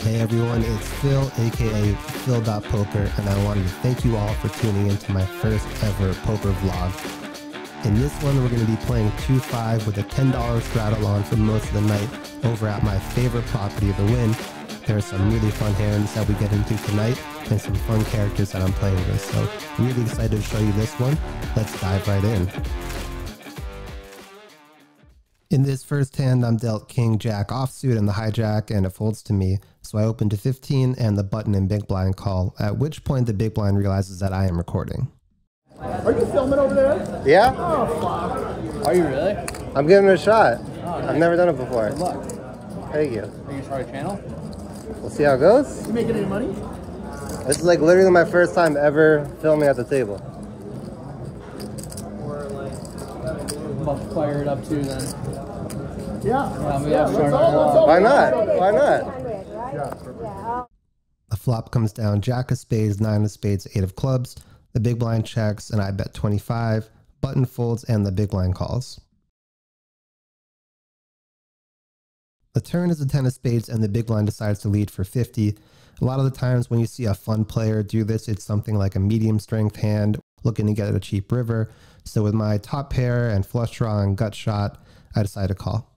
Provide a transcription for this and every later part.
Hey everyone, it's Phil, aka Phil.Poker, and I wanted to thank you all for tuning into my first ever poker vlog. In this one, we're going to be playing 2-5 with a $10 straddle on for most of the night over at my favorite property, the Wynn. There are some really fun hands that we get into tonight and some fun characters that I'm playing with, so I'm really excited to show you this one. Let's dive right in. In this first hand, I'm dealt King Jack offsuit and the hijack, and it folds to me. So I open to 15 and the button and big blind call, at which point the big blind realizes that I am recording. Are you filming over there? Yeah. Oh, fuck. Are you really? I'm giving it a shot. Oh, nice. I've never done it before. Good luck. Thank you. Are you going to start a channel? We'll see how it goes. You making any money? This is like literally my first time ever filming at the table. I'm about to fire it up too then. Yeah. Why not? Why not? The flop comes down Jack of spades, 9 of spades, 8 of clubs. The big blind checks and I bet 25. Button folds and the big blind calls. The turn is a 10 of spades and the big blind decides to lead for 50. A lot of the times when you see a fun player do this, it's something like a medium strength hand looking to get a cheap river. So with my top pair and flush draw and gut shot, I decide to call.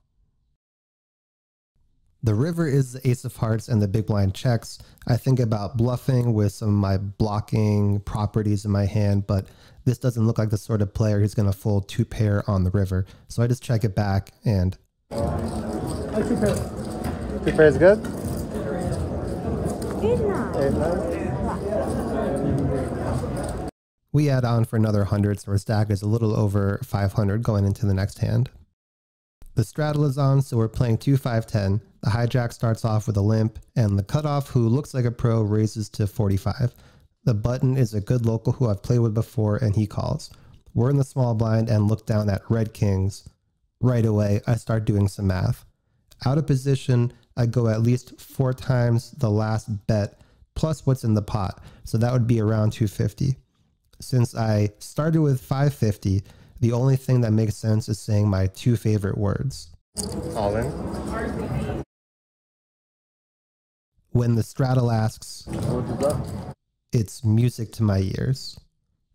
The river is the ace of hearts and the big blind checks. I think about bluffing with some of my blocking properties in my hand, but this doesn't look like the sort of player who's going to fold 2 pair on the river. So I just check it back and... 2 pair. 2 pairs good? We add on for another 100, so our stack is a little over 500 going into the next hand. The straddle is on, so we're playing 2-5-10. The hijack starts off with a limp, and the cutoff, who looks like a pro, raises to 45. The button is a good local who I've played with before, and he calls. We're in the small blind and look down at red kings. Right away, I start doing some math. Out of position, I go at least 4 times the last bet, plus what's in the pot, so that would be around 250. Since I started with 550, the only thing that makes sense is saying my 2 favorite words. All in. When the straddle asks, it's music to my ears.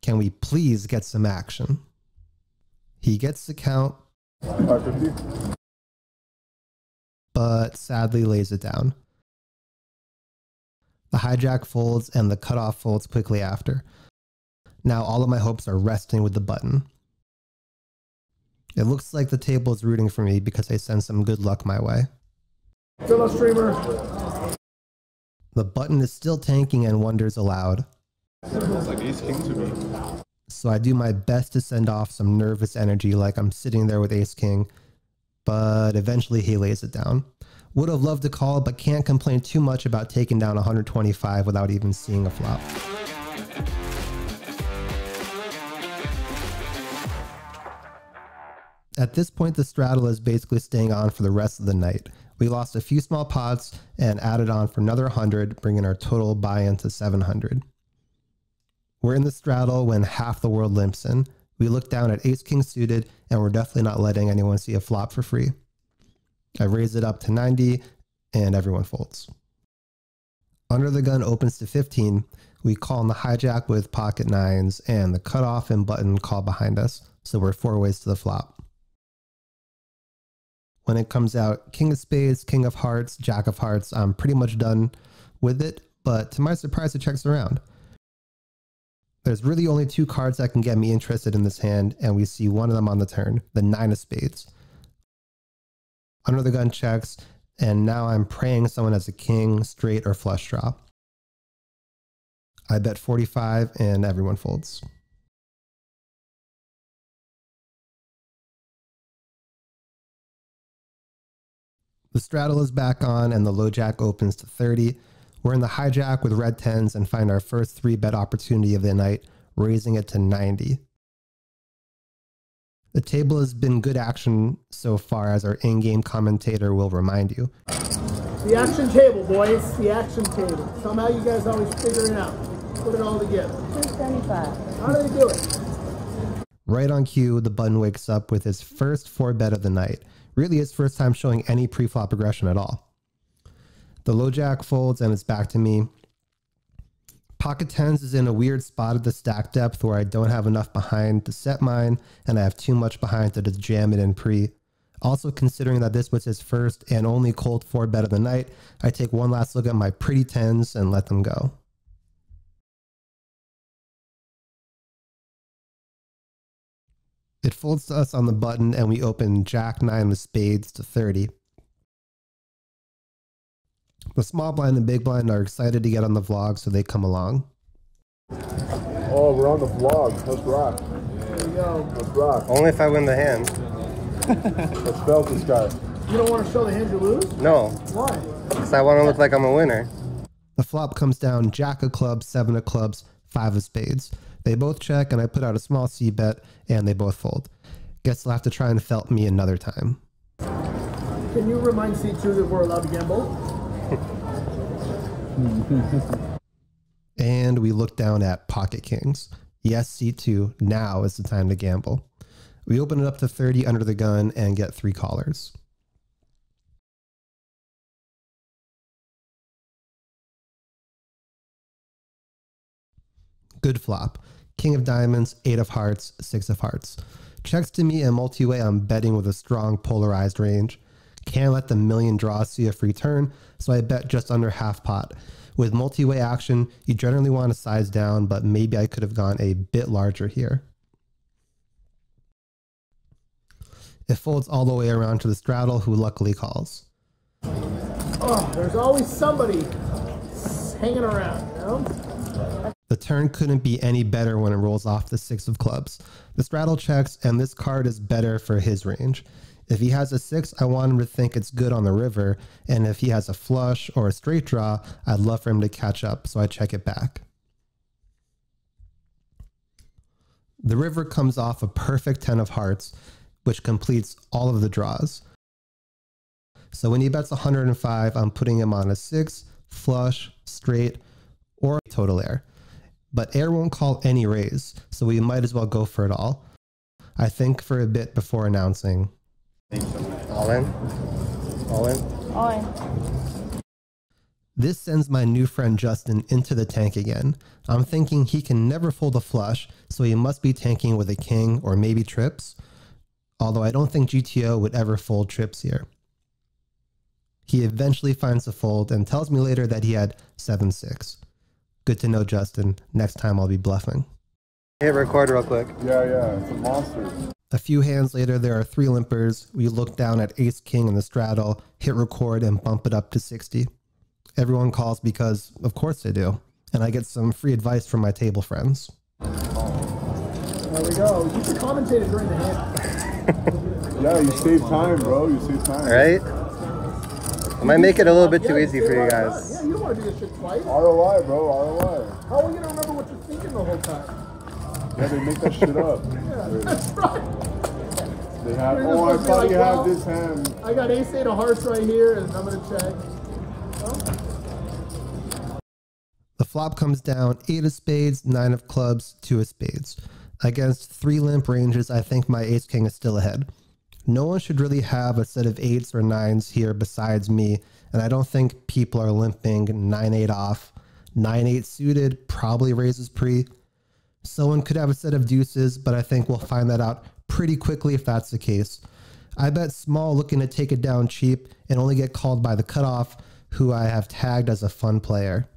Can we please get some action? He gets the count, but sadly lays it down. The hijack folds and the cutoff folds quickly after. Now all of my hopes are resting with the button. It looks like the table is rooting for me because they send some good luck my way. Fellow streamer. The button is still tanking and wonders aloud. It's like ace king to me. So I do my best to send off some nervous energy like I'm sitting there with ace king, but eventually he lays it down. Would have loved to call, but can't complain too much about taking down 125 without even seeing a flop. At this point, the straddle is basically staying on for the rest of the night. We lost a few small pots and added on for another 100, bringing our total buy-in to 700. We're in the straddle when half the world limps in. We look down at ace-king suited, and we're definitely not letting anyone see a flop for free. I raise it up to 90, and everyone folds. Under the gun opens to 15. We call in the hijack with pocket 9s, and the cutoff and button call behind us, so we're 4 ways to the flop. When it comes out king of spades, king of hearts, jack of hearts, I'm pretty much done with it, but to my surprise it checks around. There's really only 2 cards that can get me interested in this hand, and we see one of them on the turn, the 9 of spades. Under the gun checks, and now I'm praying someone has a king, straight, or flush draw. I bet 45 and everyone folds. The straddle is back on and the low jack opens to 30. We're in the hijack with red 10s and find our first 3-bet opportunity of the night, raising it to 90. The table has been good action so far, as our in-game commentator will remind you. The action table, boys. The action table. Somehow you guys always figure it out. Put it all together. 275. How do they do it? Right on cue, the button wakes up with his first 4-bet of the night. Really his first time showing any pre-flop aggression at all. The low jack folds and it's back to me. Pocket tens is in a weird spot at the stack depth where I don't have enough behind to set mine, and I have too much behind to just jam it in pre. Also, considering that this was his first and only cold 4 bet of the night, I take one last look at my pretty tens and let them go. It folds to us on the button and we open Jack 9 with spades to 30. The small blind and big blind are excited to get on the vlog, so they come along. Oh, we're on the vlog. Let's rock. There you go. Let's rock. Only if I win the hand. Let's belt this guy. You don't want to show the hand you lose? No, Why? because I want to look like I'm a winner. The flop comes down Jack of clubs, 7 of clubs, 5 of spades. They both check and I put out a small C bet and they both fold. Guess they'll have to try and felt me another time. Can you remind C2 that we're allowed to gamble? And we look down at pocket kings. Yes, C2, now is the time to gamble. We open it up to 30 under the gun and get 3 callers. Good flop. King of diamonds, 8 of hearts, 6 of hearts. Checks to me and multi-way I'm betting with a strong polarized range. Can't let the million draws see a free turn, so I bet just under half pot. With multi-way action, you generally want to size down, but maybe I could have gone a bit larger here. It folds all the way around to the straddle, who luckily calls. Oh, there's always somebody hanging around, you know? The turn couldn't be any better when it rolls off the 6 of clubs. The straddle checks, and this card is better for his range. If he has a 6, I want him to think it's good on the river, and if he has a flush or a straight draw, I'd love for him to catch up, so I check it back. The river comes off a perfect 10 of hearts, which completes all of the draws. So when he bets 105, I'm putting him on a 6, flush, straight, or total air. But air won't call any raise, so we might as well go for it all. I think for a bit before announcing. All in? All in? All in. This sends my new friend Justin into the tank again. I'm thinking he can never fold a flush, so he must be tanking with a king or maybe trips. Although I don't think GTO would ever fold trips here. He eventually finds a fold and tells me later that he had 7-6. Good to know, Justin. Next time I'll be bluffing. Hit record real quick. Yeah, it's a monster. A few hands later, there are 3 limpers. We look down at ace king in the straddle, hit record, and bump it up to 60. Everyone calls because, of course they do. And I get some free advice from my table friends. There we go. You should commentate it during the hand. Yeah, you save time, bro. You save time. Right? I might make it a little bit too easy for you guys. Yeah, you don't want to do this shit twice. ROI, bro. ROI. How are we going to remember what you're thinking the whole time? Yeah, they make that shit up. Yeah, that's right. They have, You're oh, I supposed to be thought like, you well, had this hand. I got ace 8 of hearts right here, and I'm going to check. The flop comes down 8 of spades, 9 of clubs, 2 of spades. Against 3 limp ranges, I think my ace king is still ahead. No one should really have a set of 8s or 9s here besides me, and I don't think people are limping 9-8 off. 9-8 suited probably raises pre. Someone could have a set of deuces, but I think we'll find that out pretty quickly if that's the case. I bet small looking to take it down cheap and only get called by the cutoff, who I have tagged as a fun player.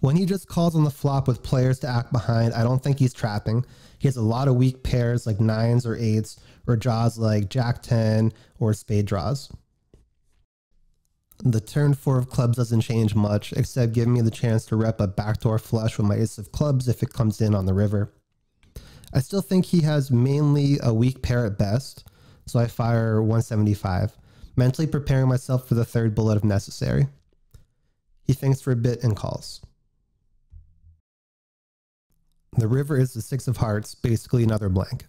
When he just calls on the flop with players to act behind, I don't think he's trapping. He has a lot of weak pairs like 9s or 8s, or draws like Jack 10 or spade draws. The turn 4 of clubs doesn't change much, except giving me the chance to rep a backdoor flush with my ace of clubs if it comes in on the river. I still think he has mainly a weak pair at best, so I fire 175, mentally preparing myself for the 3rd bullet if necessary. He thinks for a bit and calls. The river is the 6 of hearts, basically another blank.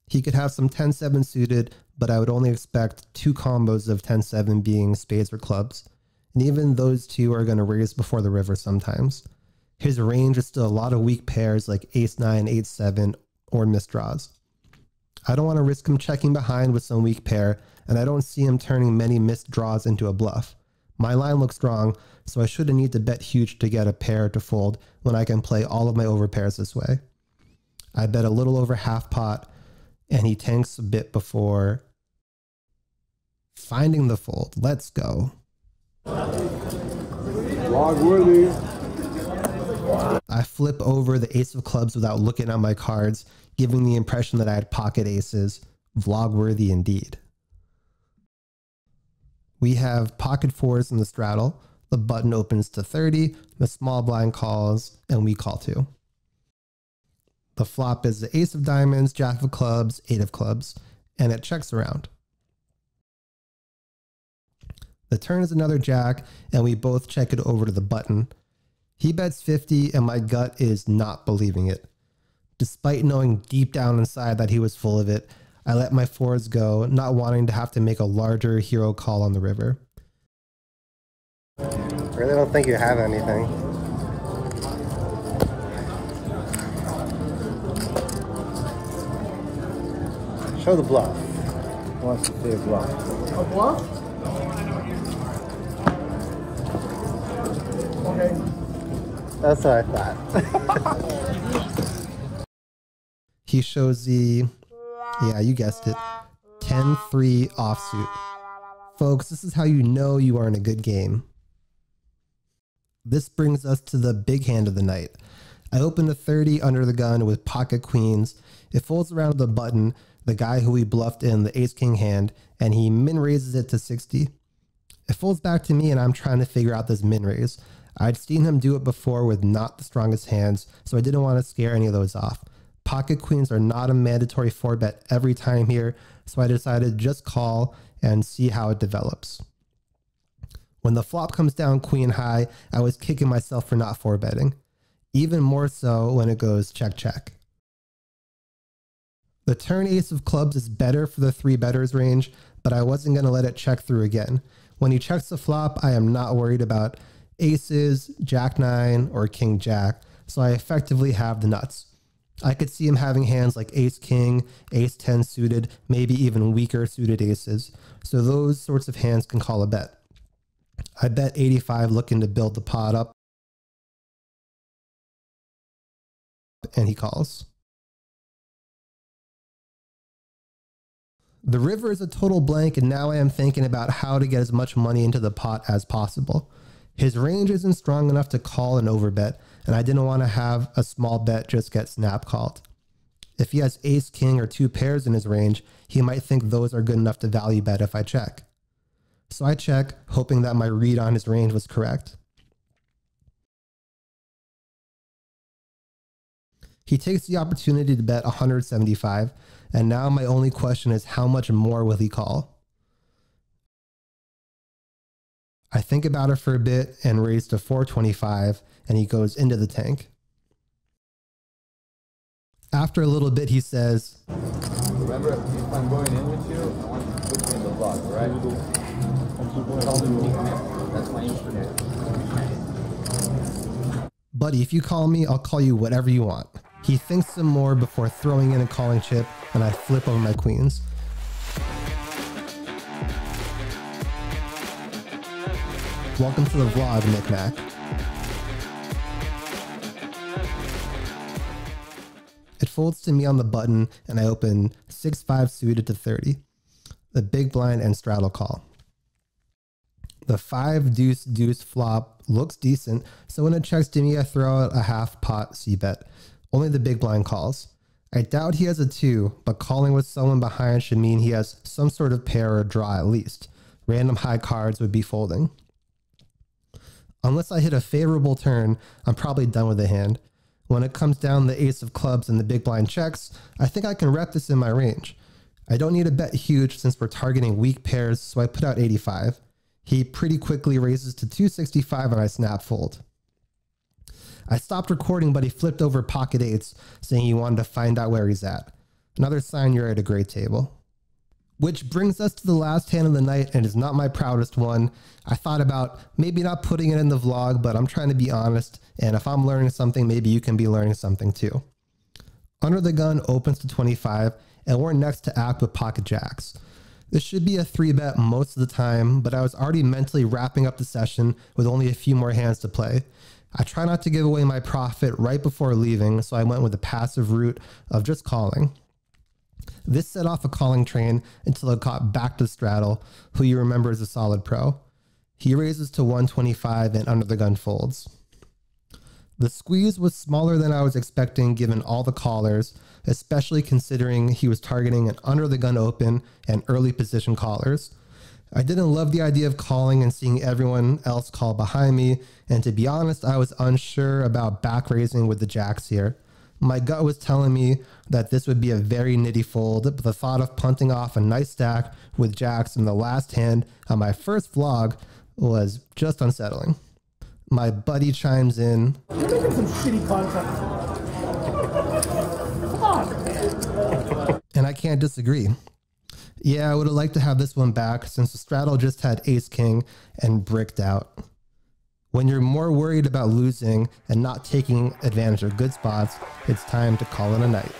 He could have some 10-7 suited, but I would only expect 2 combos of 10-7 being spades or clubs. And even those 2 are going to raise before the river sometimes. His range is still a lot of weak pairs like ace-9, ace-7, or misdraws. I don't want to risk him checking behind with some weak pair, and I don't see him turning many missed draws into a bluff. My line looks strong, so I shouldn't need to bet huge to get a pair to fold when I can play all of my overpairs this way. I bet a little over half pot, and he tanks a bit before finding the fold. Let's go. Vlog worthy. I flip over the ace of clubs without looking at my cards, giving the impression that I had pocket aces. Vlog worthy indeed. We have pocket fours in the straddle. The button opens to 30, the small blind calls, and we call 2. The flop is the ace of diamonds, jack of clubs, 8 of clubs, and it checks around. The turn is another jack, and we both check it over to the button. He bets 50, and my gut is not believing it. Despite knowing deep down inside that he was full of it, I let my fours go, not wanting to have to make a larger hero call on the river. I really don't think you have anything. Show the bluff. He wants to see a bluff. A bluff? Okay. That's what I thought. He shows the, yeah, you guessed it, 10-3 offsuit. Folks, this is how you know you are in a good game. This brings us to the big hand of the night. I open a 30 under the gun with pocket queens. It folds around the button, the guy who we bluffed in the ace-king hand, and he min-raises it to 60. It folds back to me, and I'm trying to figure out this min-raise. I'd seen him do it before with not the strongest hands, so I didn't want to scare any of those off. Pocket queens are not a mandatory 4-bet every time here, so I decided to just call and see how it develops. When the flop comes down queen high, I was kicking myself for not 4-betting. Even more so when it goes check check. The turn ace of clubs is better for the 3-betters range, but I wasn't going to let it check through again. When he checks the flop, I am not worried about aces, jack 9, or king jack, so I effectively have the nuts. I could see him having hands like ace king, ace 10 suited, maybe even weaker suited aces, so those sorts of hands can call a bet. I bet 85 looking to build the pot up, and he calls. The river is a total blank, and now I am thinking about how to get as much money into the pot as possible. His range isn't strong enough to call an overbet, and I didn't want to have a small bet just get snap called. If he has ace king or 2 pairs in his range, he might think those are good enough to value bet if I check. So I check, hoping that my read on his range was correct. He takes the opportunity to bet 175, and now my only question is how much more will he call? I think about it for a bit and raise to 425, and he goes into the tank. After a little bit, he says, Remember, if I'm going in with you, I want you to put me in the block, right? That's my instrument. buddy, if you call me, I'll call you whatever you want. He thinks some more before throwing in a calling chip, and I flip over my queens. Welcome to the vlog, Knick-Knack. It folds to me on the button, and I open 6-5 suited to 30. The big blind and straddle call. The 5 deuce deuce flop looks decent, so when it checks to me, I throw out a half pot c-bet. Only the big blind calls. I doubt he has a 2, but calling with someone behind should mean he has some sort of pair or draw at least. Random high cards would be folding. Unless I hit a favorable turn, I'm probably done with the hand. When it comes down the ace of clubs and the big blind checks, I think I can rep this in my range. I don't need to bet huge since we're targeting weak pairs, so I put out 85. He pretty quickly raises to 265 and I snap fold. I stopped recording, but he flipped over pocket 8s, saying he wanted to find out where he's at. Another sign you're at a great table. Which brings us to the last hand of the night, and is not my proudest one. I thought about maybe not putting it in the vlog, but I'm trying to be honest, and if I'm learning something, maybe you can be learning something too. Under the gun opens to 25, and we're next to act with pocket jacks. This should be a 3-bet most of the time, but I was already mentally wrapping up the session with only a few more hands to play. I try not to give away my profit right before leaving, so I went with the passive route of just calling. This set off a calling train until it got back to Straddle, who you remember is a solid pro. He raises to 125 and under the gun folds. The squeeze was smaller than I was expecting given all the callers, especially considering he was targeting an under the gun open and early position callers. I didn't love the idea of calling and seeing everyone else call behind me, and to be honest, I was unsure about back raising with the jacks here. My gut was telling me that this would be a very nitty fold, but the thought of punting off a nice stack with jacks in the last hand on my first vlog was just unsettling. My buddy chimes in. You're making some shitty content. Come on, man. And I can't disagree. Yeah, I would have liked to have this one back since the straddle just had ace-king and bricked out. When you're more worried about losing and not taking advantage of good spots, it's time to call it a night.